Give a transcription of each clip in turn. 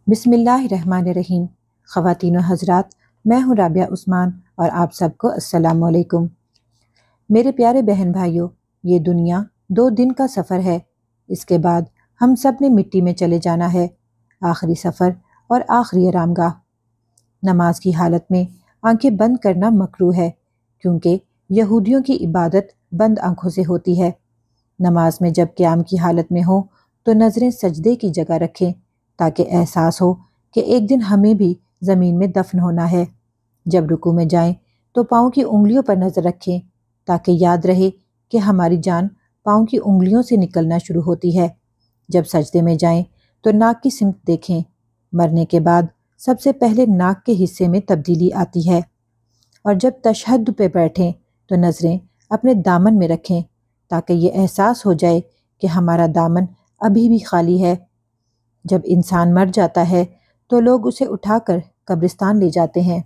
بسم اللہ الرحمن الرحیم۔ خواتین و حضرات، میں ہوں رابعہ عثمان اور آپ سب کو السلام علیکم۔ میرے پیارے بہن بھائیوں، یہ دنیا 2 دن کا سفر ہے۔ اس کے بعد ہم سب نے مٹی میں چلے جانا ہے۔ آخری سفر اور آخری آرام گاہ۔ نماز کی حالت میں آنکھیں بند کرنا مکروہ ہے، کیونکہ یہودیوں کی عبادت بند آنکھوں سے ہوتی ہے۔ نماز میں جب قیام کی حالت میں ہو تو نظریں سجدے کی جگہ رکھیں، تاکہ احساس ہو کہ ایک دن ہمیں بھی زمین میں دفن ہونا ہے۔ جب رکوع میں جائیں تو پاؤں کی انگلیوں پر نظر رکھیں، تاکہ یاد رہے کہ ہماری جان پاؤں کی انگلیوں سے نکلنا شروع ہوتی ہے۔ جب سجدے میں جائیں تو ناک کی سمت دیکھیں۔ مرنے کے بعد سب سے پہلے ناک کے حصے میں تبدیلی آتی ہے۔ اور جب تشہد پہ بیٹھیں تو نظریں اپنے دامن میں رکھیں، تاکہ یہ احساس ہو جائے کہ ہمارا دامن ابھی بھی خالی ہے۔ جب انسان مر جاتا ہے تو لوگ اسے اٹھا کر قبرستان لے جاتے ہیں۔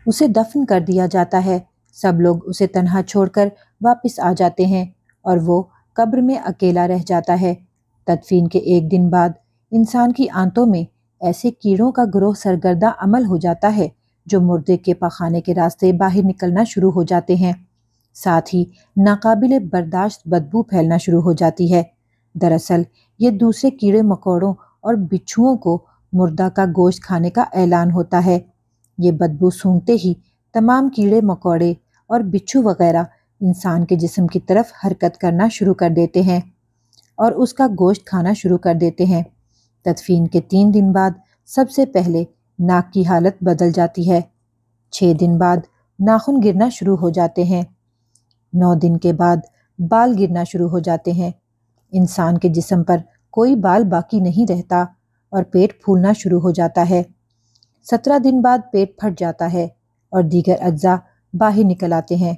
اسے دفن کر دیا جاتا ہے۔ سب لوگ اسے تنہا چھوڑ کر واپس آ جاتے ہیں اور وہ قبر میں اکیلا رہ جاتا ہے۔ تدفین کے 1 دن بعد انسان کی آنتوں میں ایسے کیڑوں کا گروہ سرگردہ عمل ہو جاتا ہے جو مردے کے پاخانے کے راستے باہر نکلنا شروع ہو جاتے ہیں۔ ساتھ ہی ناقابل برداشت بدبو پھیلنا شروع ہو جاتی ہے۔ دراصل یہ دوسرے کیڑے مکوڑوں اور بچھوؤں کو مردہ کا گوشت کھانے کا اعلان ہوتا ہے۔ یہ بدبو سونگھتے ہی تمام کیڑے مکوڑے اور بچھو وغیرہ انسان کے جسم کی طرف حرکت کرنا شروع کر دیتے ہیں اور اس کا گوشت کھانا شروع کر دیتے ہیں۔ تدفین کے 3 دن بعد سب سے پہلے ناک کی حالت بدل جاتی ہے۔ 6 دن بعد ناخن گرنا شروع ہو جاتے ہیں۔ 9 دن کے بعد بال گرنا شروع ہو جاتے ہیں۔ انسان کے جسم پر کوئی بال باقی نہیں رہتا اور پیٹ پھولنا شروع ہو جاتا ہے۔ 17 دن بعد پیٹ پھٹ جاتا ہے اور دیگر اجزاء باہر نکل آتے ہیں۔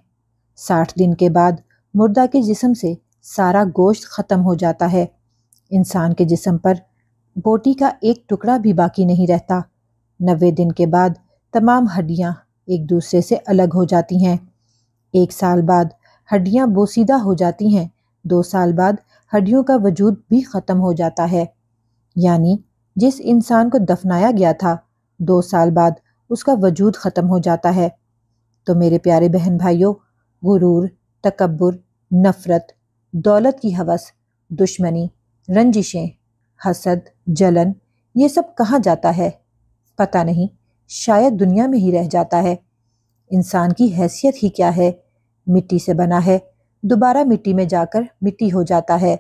60 دن کے بعد مردہ کے جسم سے سارا گوشت ختم ہو جاتا ہے۔ انسان کے جسم پر بوٹی کا ایک ٹکڑا بھی باقی نہیں رہتا۔ 90 دن کے بعد تمام ہڈیاں ایک دوسرے سے الگ ہو جاتی ہیں۔ 1 سال بعد ہڈیاں بوسیدہ ہو جاتی ہیں۔ 2 سال بعد ہڈیوں کا وجود بھی ختم ہو جاتا ہے۔ یعنی جس انسان کو دفنایا گیا تھا 2 سال بعد اس کا وجود ختم ہو جاتا ہے۔ تو میرے پیارے بہن بھائیوں، غرور، تکبر، نفرت، دولت کی ہوس، دشمنی، رنجشیں، حسد، جلن، یہ سب کہاں جاتا ہے؟ پتہ نہیں، شاید دنیا میں ہی رہ جاتا ہے۔ انسان کی حیثیت ہی کیا ہے؟ مٹی سے بنا ہے، دوبارہ مٹی میں جا کر مٹی ہو جاتا ہے۔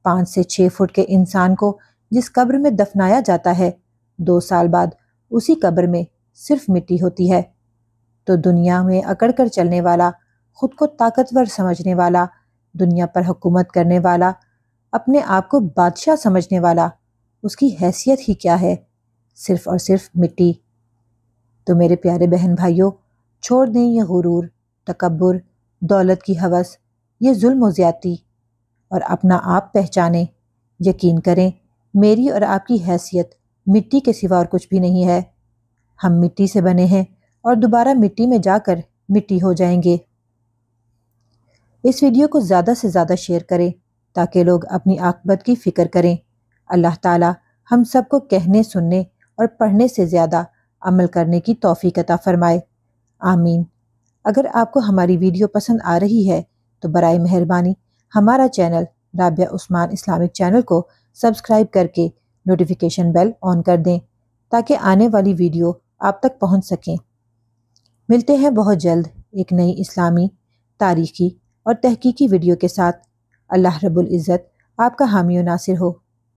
5 سے 6 فٹ کے انسان کو جس قبر میں دفنایا جاتا ہے 2 سال بعد اسی قبر میں صرف مٹی ہوتی ہے۔ تو دنیا میں اکڑ کر چلنے والا، خود کو طاقتور سمجھنے والا، دنیا پر حکومت کرنے والا، اپنے آپ کو بادشاہ سمجھنے والا، اس کی حیثیت ہی کیا ہے؟ صرف اور صرف مٹی۔ تو میرے پیارے بہن بھائیوں، چھوڑ دیں یہ غرور، تکبر، دولت کی ہوس، یہ ظلم و زیادتی، اور اپنا آپ پہچانیں۔ یقین کریں، میری اور آپ کی حیثیت مٹی کے سوا اور کچھ بھی نہیں ہے۔ ہم مٹی سے بنے ہیں اور دوبارہ مٹی میں جا کر مٹی ہو جائیں گے۔ اس ویڈیو کو زیادہ سے زیادہ شیئر کریں تاکہ لوگ اپنی عاقبت کی فکر کریں۔ اللہ تعالی ہم سب کو کہنے، سننے اور پڑھنے سے زیادہ عمل کرنے کی توفیق عطا فرمائے۔ آمین۔ اگر آپ کو ہماری ویڈیو پسند آ رہی ہے تو برائے مہربانی ہمارا چینل رابعہ عثمان اسلامک چینل کو سبسکرائب کر کے نوٹیفیکیشن بیل آن کر دیں تاکہ آنے والی ویڈیو آپ تک پہنچ سکیں۔ ملتے ہیں بہت جلد ایک نئی اسلامی، تاریخی اور تحقیقی ویڈیو کے ساتھ۔ اللہ رب العزت آپ کا حامی و ناصر ہو۔